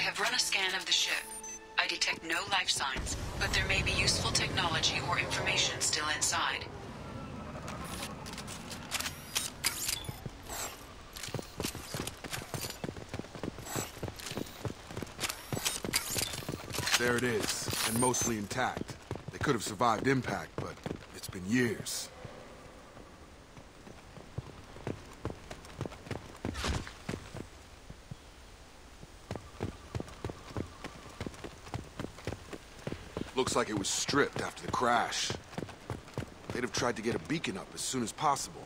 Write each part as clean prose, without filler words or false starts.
I have run a scan of the ship. I detect no life signs, but there may be useful technology or information still inside. There it is, and mostly intact. They could have survived impact, but it's been years. Looks like it was stripped after the crash. They'd have tried to get a beacon up as soon as possible.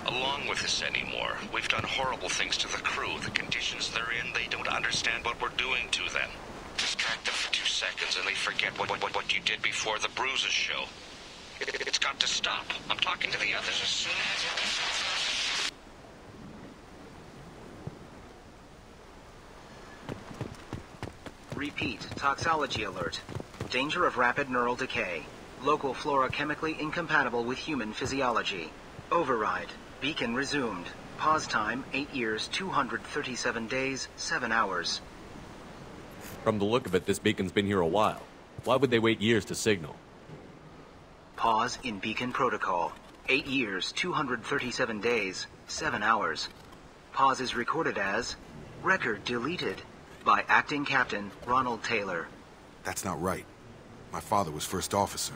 Along with this anymore. We've done horrible things to the crew. The conditions they're in, they don't understand what we're doing to them. Distract them for 2 seconds and they forget what you did before the bruises show. It's got to stop. I'm talking to the others as soon as... Repeat, toxology alert. Danger of rapid neural decay. Local flora chemically incompatible with human physiology. Override. Beacon resumed. Pause time, 8 years, 237 days, 7 hours. From the look of it, this beacon's been here a while. Why would they wait years to signal? Pause in beacon protocol. 8 years, 237 days, 7 hours. Pause is recorded as record deleted by Acting Captain Ronald Taylor. That's not right. My father was first officer.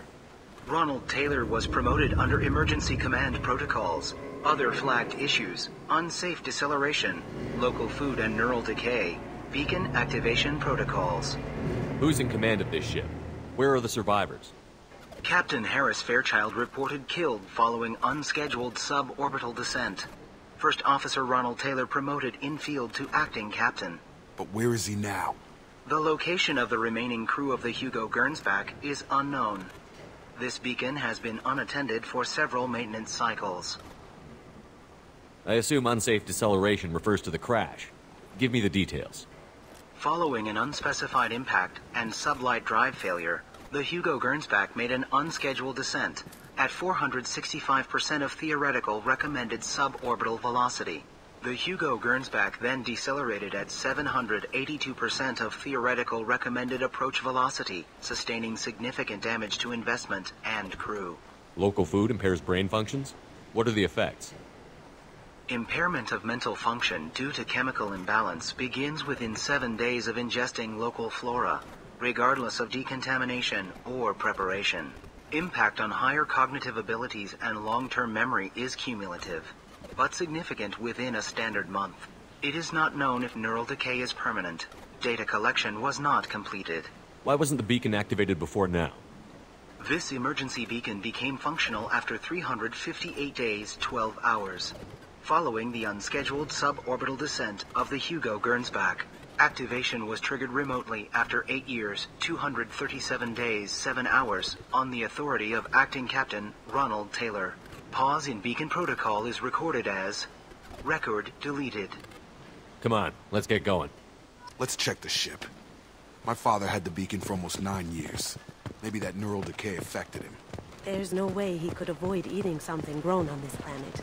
Ronald Taylor was promoted under emergency command protocols. Other flagged issues: unsafe deceleration, local food and neural decay, beacon activation protocols. Who's in command of this ship? Where are the survivors? Captain Harris Fairchild reported killed following unscheduled suborbital descent. First Officer Ronald Taylor promoted in-field to acting captain. But where is he now? The location of the remaining crew of the Hugo Gernsback is unknown. This beacon has been unattended for several maintenance cycles. I assume unsafe deceleration refers to the crash. Give me the details. Following an unspecified impact and sublight drive failure, the Hugo Gernsback made an unscheduled descent at 465% of theoretical recommended suborbital velocity. The Hugo Gernsback then decelerated at 782% of theoretical recommended approach velocity, sustaining significant damage to investment and crew. Local food impairs brain functions? What are the effects? Impairment of mental function due to chemical imbalance begins within 7 days of ingesting local flora, regardless of decontamination or preparation. Impact on higher cognitive abilities and long-term memory is cumulative, but significant within a standard month. It is not known if neural decay is permanent. Data collection was not completed. Why wasn't the beacon activated before now? This emergency beacon became functional after 358 days, 12 hours, following the unscheduled suborbital descent of the Hugo Gernsback. Activation was triggered remotely after 8 years, 237 days, 7 hours, on the authority of Acting Captain Ronald Taylor. Pause in beacon protocol is recorded as record deleted. Come on, let's get going. Let's check the ship. My father had the beacon for almost 9 years. Maybe that neural decay affected him. There's no way he could avoid eating something grown on this planet.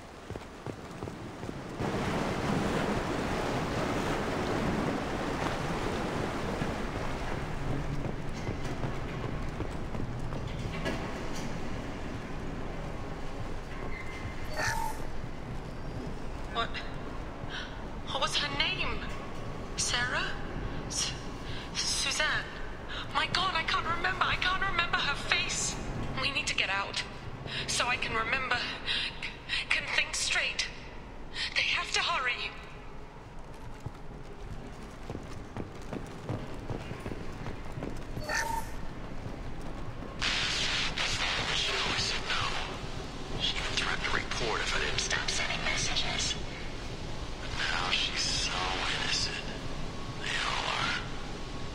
What was her name? Sarah? Suzanne? My God, I can't remember. I can't remember her face. We need to get out. So I can remember. Can think straight. They have to hurry. She always said no. She even threatened to report if I didn't stop sending messages. But now she's so innocent. They all are.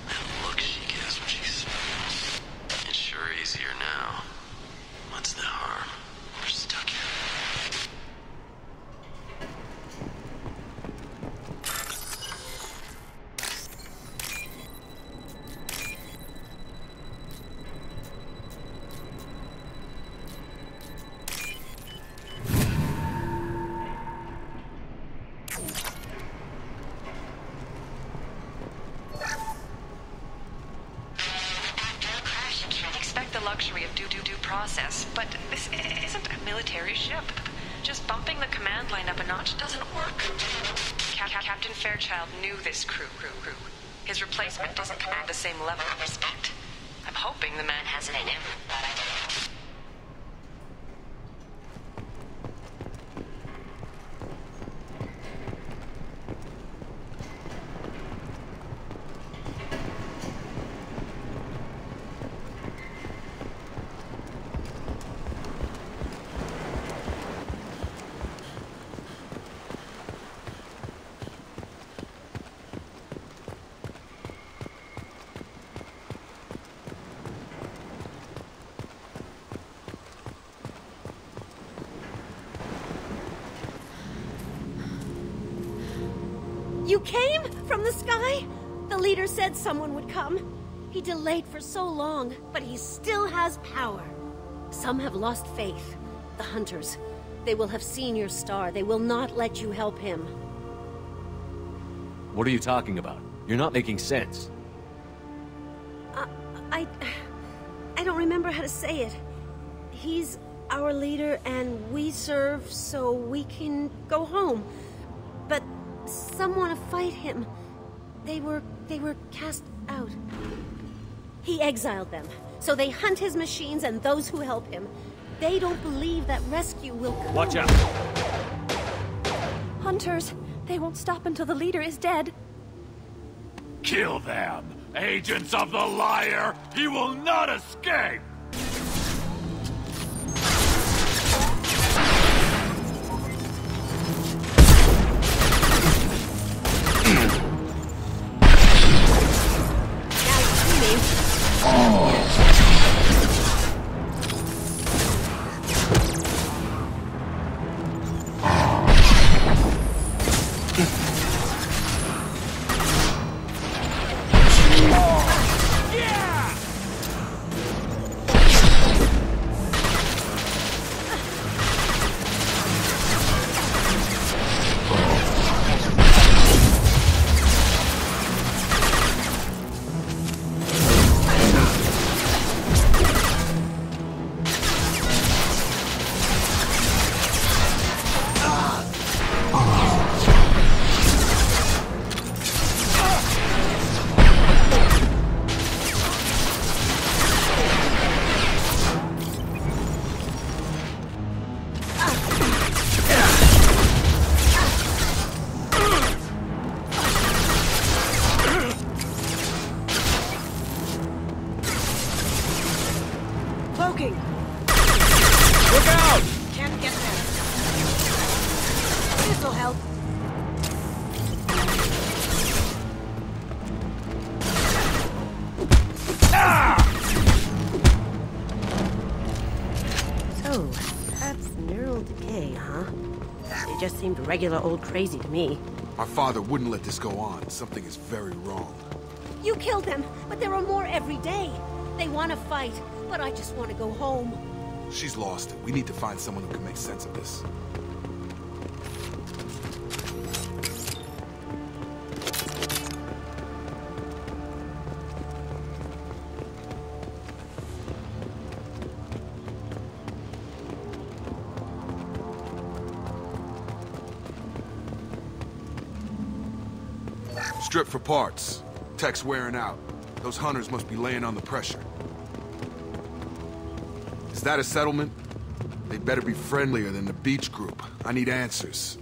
That look she gives when she smiles. It's sure easier now. What's the harm? We're stuck here. the luxury of due process, but this isn't a military ship. Just bumping the command line up a notch doesn't work. Captain Fairchild knew this crew. His replacement doesn't command the same level of respect. I'm hoping the man has it in him. You came? From the sky? The leader said someone would come. He delayed for so long, but he still has power. Some have lost faith. The hunters. They will have seen your star. They will not let you help him. What are you talking about? You're not making sense. I don't remember how to say it. He's our leader and we serve so we can go home. But some want to fight him. They were cast out. He exiled them, so they hunt his machines and those who help him. They don't believe that rescue will come. Watch out! Hunters, they won't stop until the leader is dead. Kill them! Agents of the liar! He will not escape! Seemed regular old crazy to me. My father wouldn't let this go on. Something is very wrong. You killed them, but there are more every day. They want to fight, but I just want to go home. She's lost it. We need to find someone who can make sense of this. Strip for parts. Tech's wearing out. Those hunters must be laying on the pressure. Is that a settlement? They better be friendlier than the beach group. I need answers.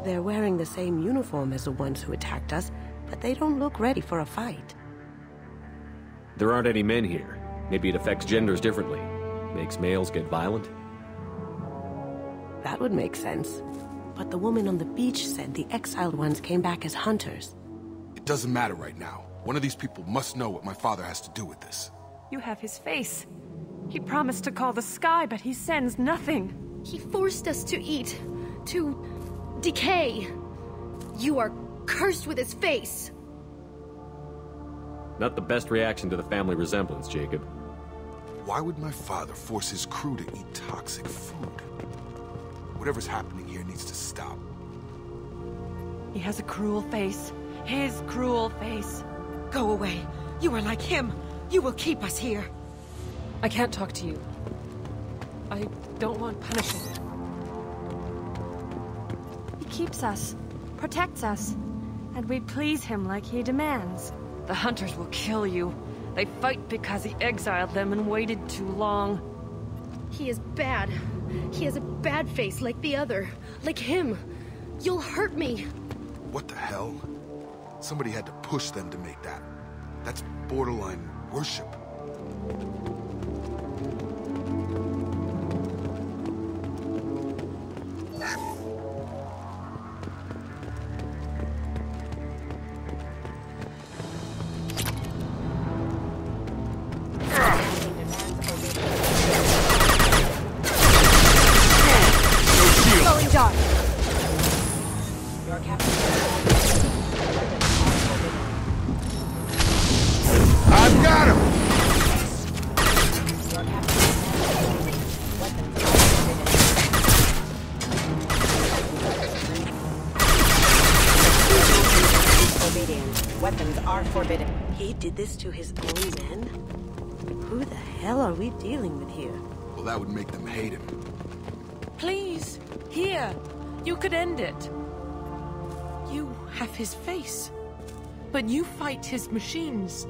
They're wearing the same uniform as the ones who attacked us, but they don't look ready for a fight. There aren't any men here. Maybe it affects genders differently. Makes males get violent? That would make sense. But the woman on the beach said the exiled ones came back as hunters. It doesn't matter right now. One of these people must know what my father has to do with this. You have his face. He promised to call the sky, but he sends nothing. He forced us to eat, to decay. You are cursed with his face. Not the best reaction to the family resemblance, Jacob. Why would my father force his crew to eat toxic food? Whatever's happening here needs to stop. He has a cruel face. His cruel face. Go away. You are like him. You will keep us here. I can't talk to you. I don't want punishment. He keeps us, protects us, and we please him like he demands. The hunters will kill you. They fight because he exiled them and waited too long. He is bad. He has a bad face like the other. Like him. You'll hurt me. What the hell? Somebody had to push them to make that. That's borderline worship. Going dark. Your captain. I've got him! Your captain. Weapons are forbidden. He did this to his own men? Who the hell are we dealing with here? Well, that would make them hate him. Please, here. You could end it. You have his face. But you fight his machines.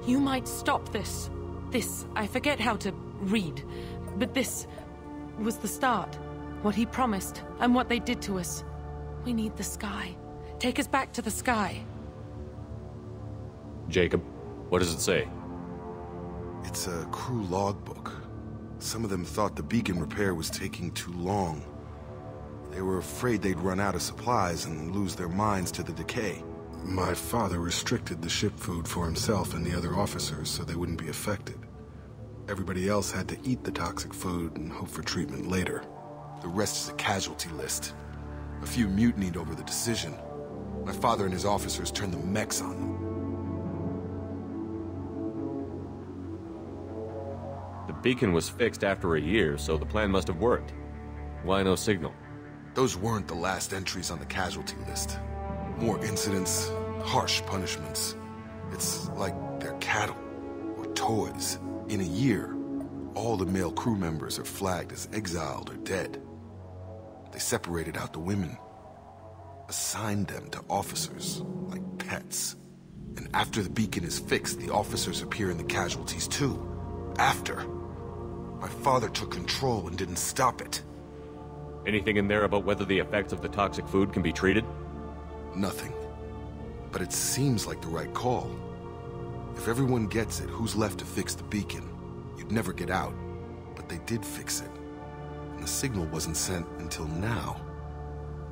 You might stop this. This, I forget how to read. But this was the start. What he promised, and what they did to us. We need the sky. Take us back to the sky. Jacob, what does it say? It's a crew logbook. Some of them thought the beacon repair was taking too long. They were afraid they'd run out of supplies and lose their minds to the decay. My father restricted the ship food for himself and the other officers so they wouldn't be affected. Everybody else had to eat the toxic food and hope for treatment later. The rest is a casualty list. A few mutinied over the decision. My father and his officers turned the mechs on them. The beacon was fixed after a year, so the plan must have worked. Why no signal? Those weren't the last entries on the casualty list. More incidents, harsh punishments. It's like they're cattle, or toys. In a year, all the male crew members are flagged as exiled or dead. They separated out the women, assigned them to officers, like pets. And after the beacon is fixed, the officers appear in the casualties too. After. My father took control and didn't stop it. Anything in there about whether the effects of the toxic food can be treated? Nothing. But it seems like the right call. If everyone gets it, who's left to fix the beacon? You'd never get out. But they did fix it. And the signal wasn't sent until now.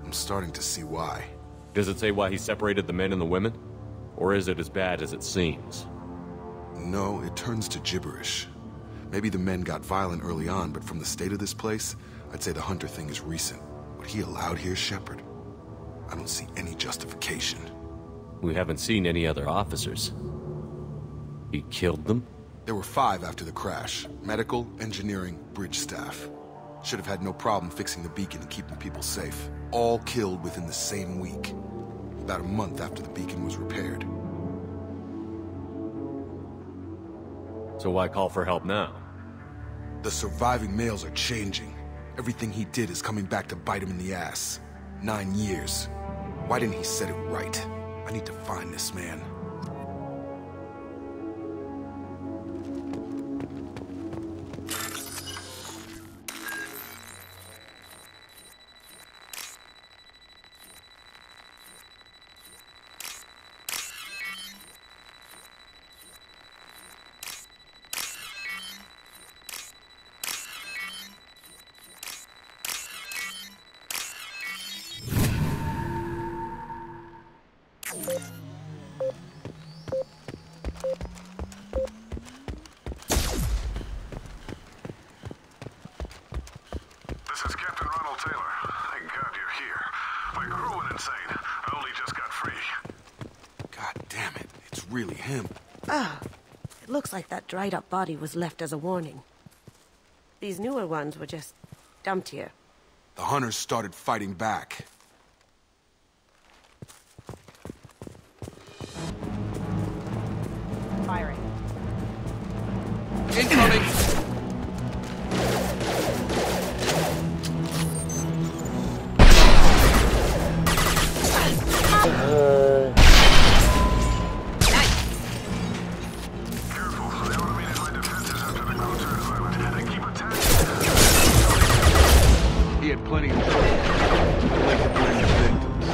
I'm starting to see why. Does it say why he separated the men and the women? Or is it as bad as it seems? No, it turns to gibberish. Maybe the men got violent early on, but from the state of this place, I'd say the Hunter thing is recent. What he allowed here, Shepard, I don't see any justification. We haven't seen any other officers. He killed them? There were 5 after the crash. Medical, engineering, bridge staff. Should have had no problem fixing the beacon and keeping people safe. All killed within the same week. About a month after the beacon was repaired. So why call for help now? The surviving males are changing. Everything he did is coming back to bite him in the ass. 9 years. Why didn't he set it right? I need to find this man. Looks like that dried-up body was left as a warning. These newer ones were just dumped here. The hunters started fighting back. Firing. Incoming! He had plenty of time. Like to find his victims.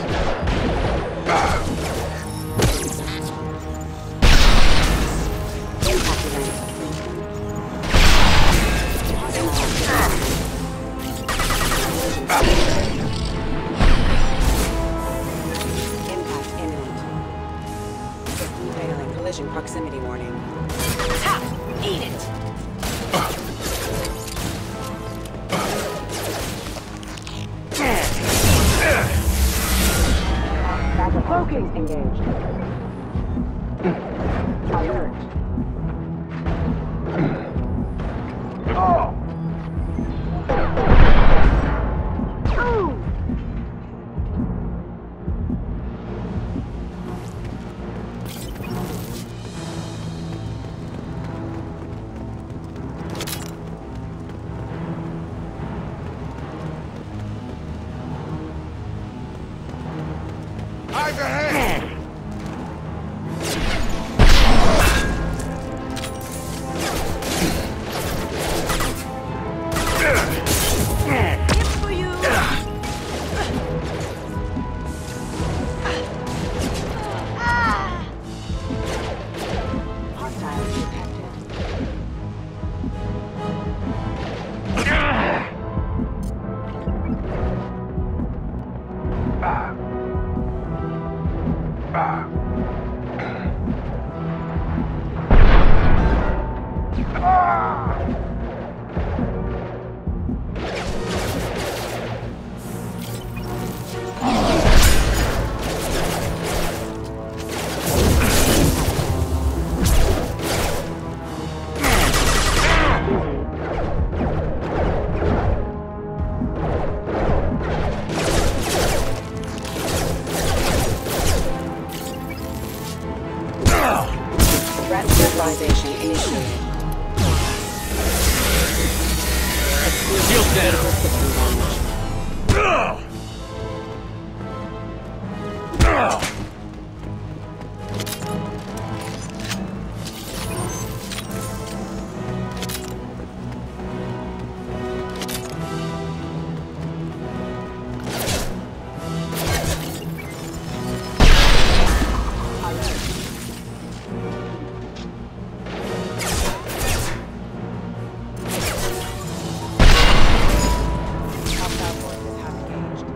Impact imminent. Failing collision proximity warning. Ha! Eat it! Cloaking engaged. Alert. Eyes ahead! For you. Hostiles detected. Threat neutralization initiated. Shield down. Hostile forces have engaged.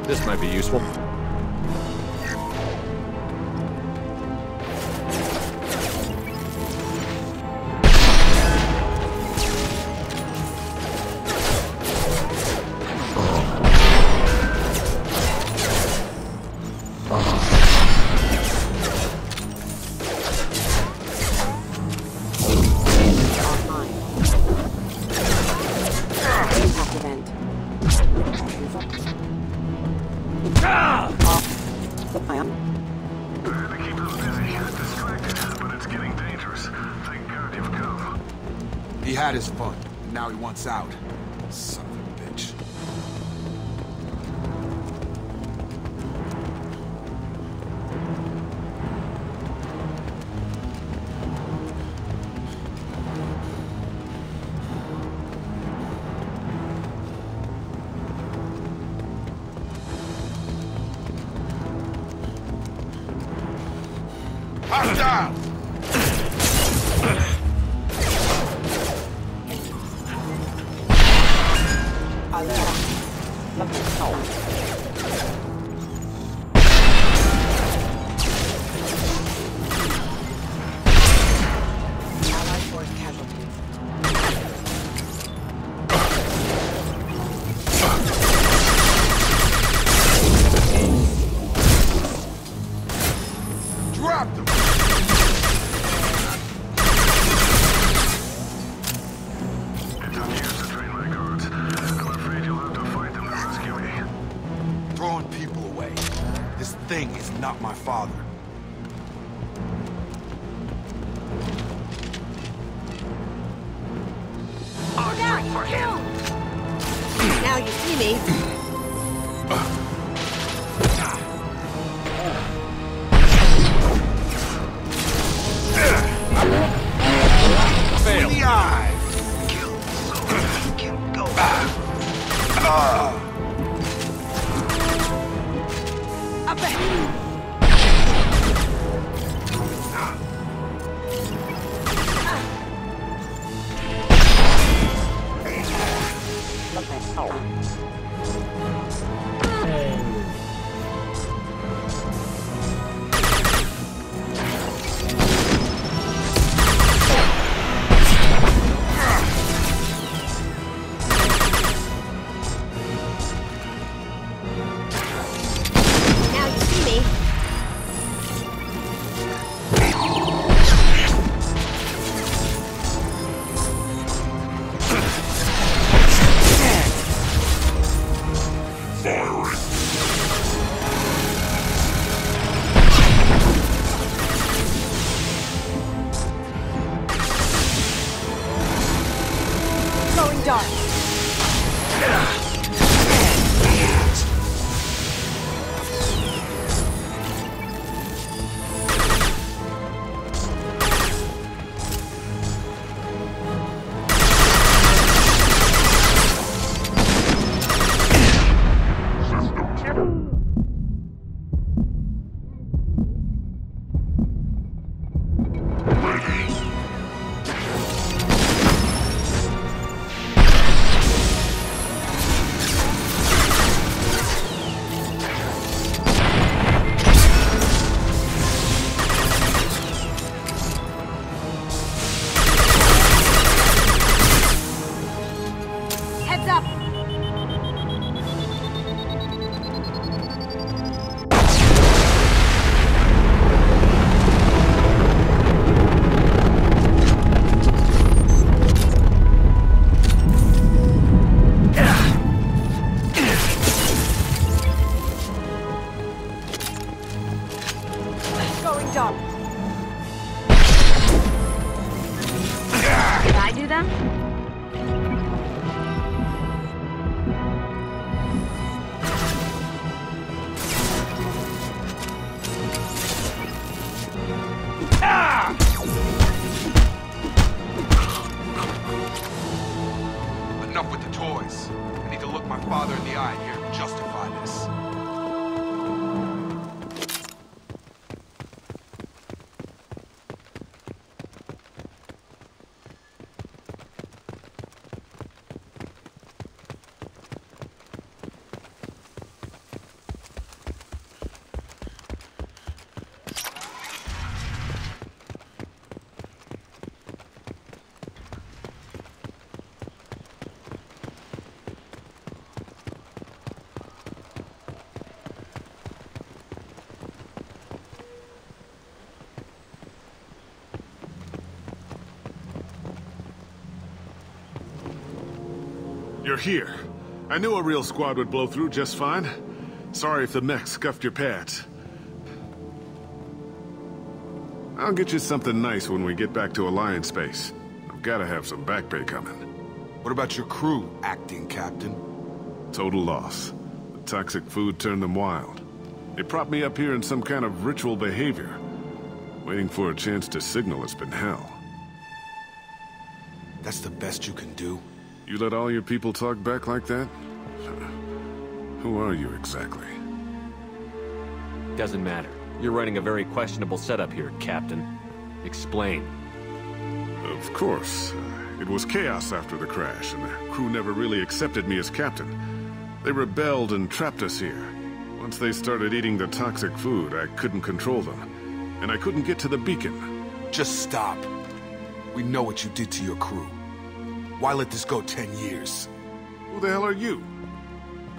This might be useful. Online. Impact event. Supply on. To keep them busy, distracted, but it's getting dangerous. Thank God you've come. He had his fun, and now he wants out. Son of a bitch. Hostile! Allied force casualties. This thing is not my father. For him. Now you see me. Fail. In the eye. Kill so he can go. Up ahead. Enough with the toys. I need to look my father in the eye here and justify this. You're here. I knew a real squad would blow through just fine. Sorry if the mech scuffed your pads. I'll get you something nice when we get back to Alliance space. I've gotta have some back pay coming. What about your crew, acting captain? Total loss. The toxic food turned them wild. They propped me up here in some kind of ritual behavior. Waiting for a chance to signal has been hell. That's the best you can do? You let all your people talk back like that? Who are you exactly? Doesn't matter. You're running a very questionable setup here, Captain. Explain. Of course. It was chaos after the crash, and the crew never really accepted me as captain. They rebelled and trapped us here. Once they started eating the toxic food, I couldn't control them. And I couldn't get to the beacon. Just stop. We know what you did to your crew. Why let this go 10 years? Who the hell are you?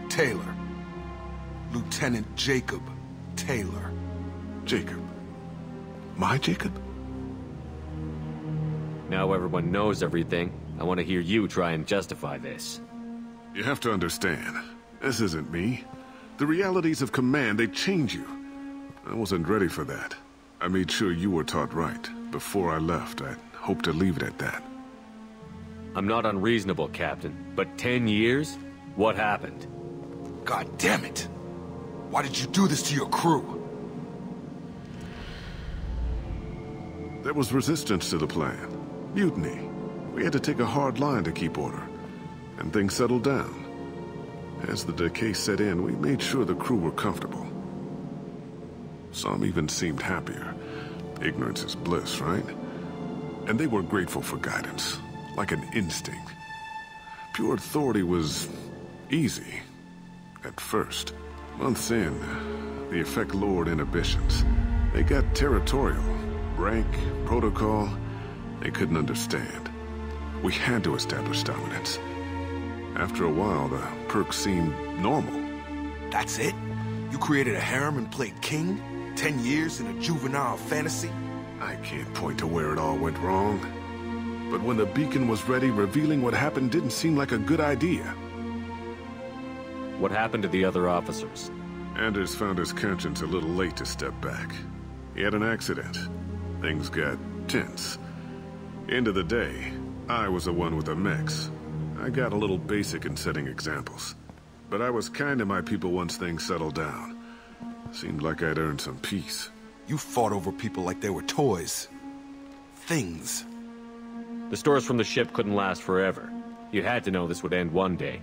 Taylor. Lieutenant Jacob Taylor. Jacob? My Jacob? Now everyone knows everything. I want to hear you try and justify this. You have to understand, this isn't me. The realities of command, they change you. I wasn't ready for that. I made sure you were taught right. Before I left, I hoped to leave it at that. I'm not unreasonable, Captain, but 10 years? What happened? God damn it! Why did you do this to your crew? There was resistance to the plan. Mutiny. We had to take a hard line to keep order. And things settled down. As the decay set in, we made sure the crew were comfortable. Some even seemed happier. Ignorance is bliss, right? And they were grateful for guidance, like an instinct. Pure authority was easy, at first. Months in, the effect lowered inhibitions. They got territorial. Rank, protocol, they couldn't understand. We had to establish dominance. After a while, the perks seemed normal. That's it? You created a harem and played king? 10 years in a juvenile fantasy? I can't point to where it all went wrong. But when the beacon was ready, revealing what happened didn't seem like a good idea. What happened to the other officers? Anders found his conscience a little late to step back. He had an accident. Things got tense. End of the day, I was the one with the mix. I got a little basic in setting examples. But I was kind to my people once things settled down. Seemed like I'd earned some peace. You fought over people like they were toys. Things. The stores from the ship couldn't last forever. You had to know this would end one day.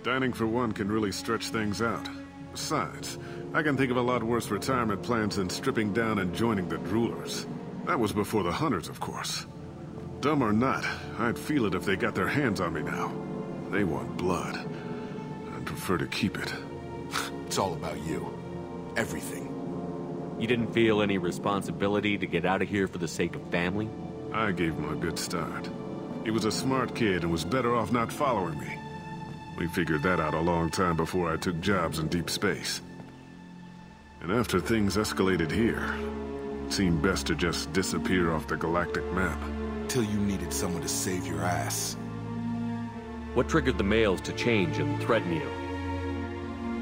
Dining for one can really stretch things out. Besides, I can think of a lot worse retirement plans than stripping down and joining the droolers. That was before the hunters, of course. Dumb or not, I'd feel it if they got their hands on me now. They want blood. I'd prefer to keep it. It's all about you. Everything. You didn't feel any responsibility to get out of here for the sake of family? I gave him a good start. He was a smart kid and was better off not following me. We figured that out a long time before I took jobs in deep space. And after things escalated here, it seemed best to just disappear off the galactic map. Till you needed someone to save your ass. What triggered the males to change and threaten you?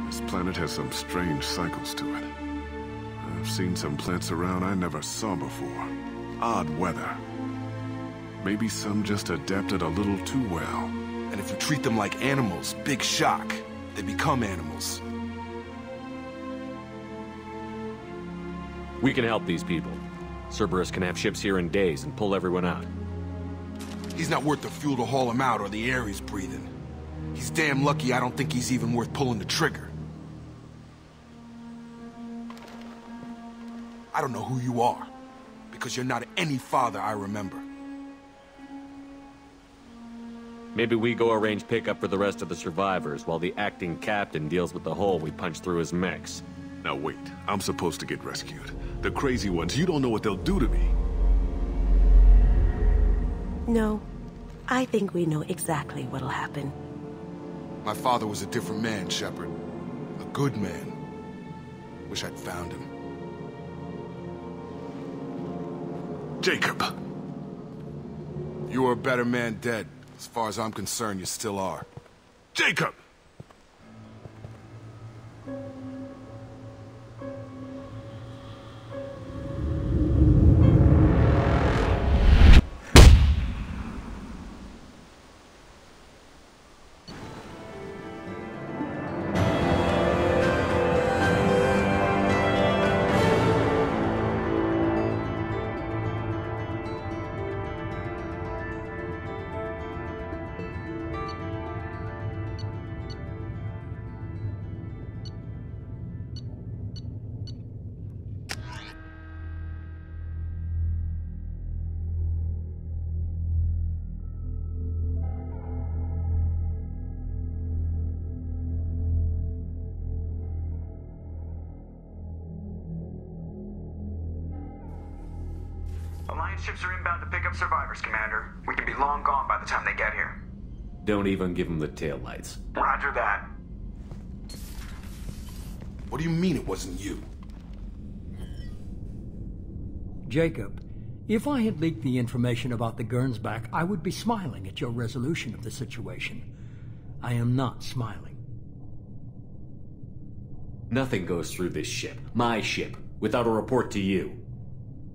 This planet has some strange cycles to it. I've seen some plants around I never saw before. Odd weather. Maybe some just adapted a little too well. And if you treat them like animals, big shock. They become animals. We can help these people. Cerberus can have ships here in days and pull everyone out. He's not worth the fuel to haul him out or the air he's breathing. He's damn lucky I don't think he's even worth pulling the trigger. I don't know who you are, because you're not any father I remember. Maybe we go arrange pickup for the rest of the survivors while the acting captain deals with the hole we punched through his mechs. Now wait, I'm supposed to get rescued. The crazy ones, you don't know what they'll do to me. No, I think we know exactly what'll happen. My father was a different man, Shepard. A good man. Wish I'd found him. Jacob! You were a better man dead. As far as I'm concerned, you still are. Jacob! Alliance ships are inbound to pick up survivors, Commander. We can be long gone by the time they get here. Don't even give them the taillights. Roger that. What do you mean it wasn't you? Jacob, if I had leaked the information about the Gernsback, I would be smiling at your resolution of the situation. I am not smiling. Nothing goes through this ship. My ship. without a report to you.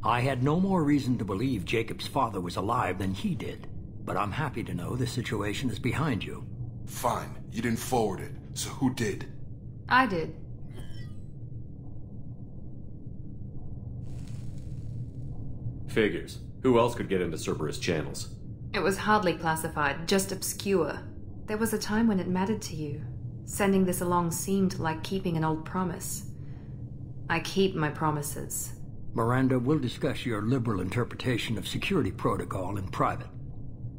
I had no more reason to believe Jacob's father was alive than he did. But I'm happy to know the situation is behind you. Fine. You didn't forward it, so who did? I did. Figures. Who else could get into Cerberus channels? It was hardly classified, just obscure. There was a time when it mattered to you. Sending this along seemed like keeping an old promise. I keep my promises. Miranda, we'll discuss your liberal interpretation of security protocol in private.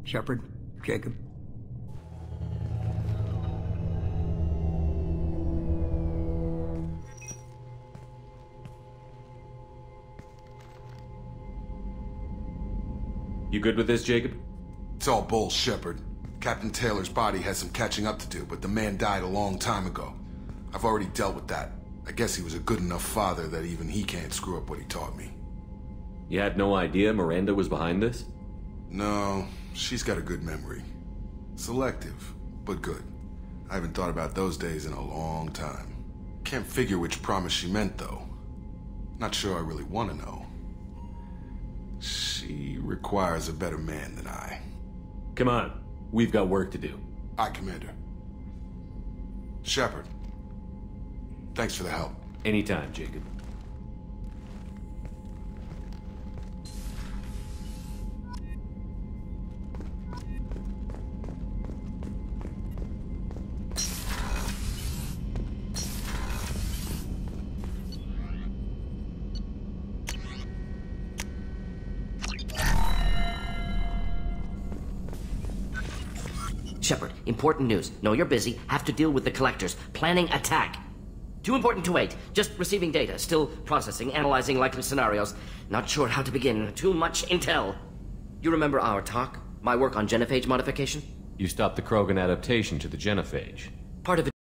Shepard, Jacob. You good with this, Jacob? It's all bull, Shepard. Captain Taylor's body has some catching up to do, but the man died a long time ago. I've already dealt with that. I guess he was a good enough father that even he can't screw up what he taught me. You had no idea Miranda was behind this? No, she's got a good memory. Selective, but good. I haven't thought about those days in a long time. Can't figure which promise she meant, though. Not sure I really want to know. She requires a better man than I. Come on, we've got work to do. Aye, Commander. Shepard, thanks for the help. Anytime, Jacob. Shepard, important news. Know you're busy. Have to deal with the collectors. Planning attack. Too important to wait. Just receiving data. Still processing, analyzing likely scenarios. Not sure how to begin. Too much intel. You remember our talk? My work on genophage modification? You stopped the Krogan adaptation to the genophage. Part of it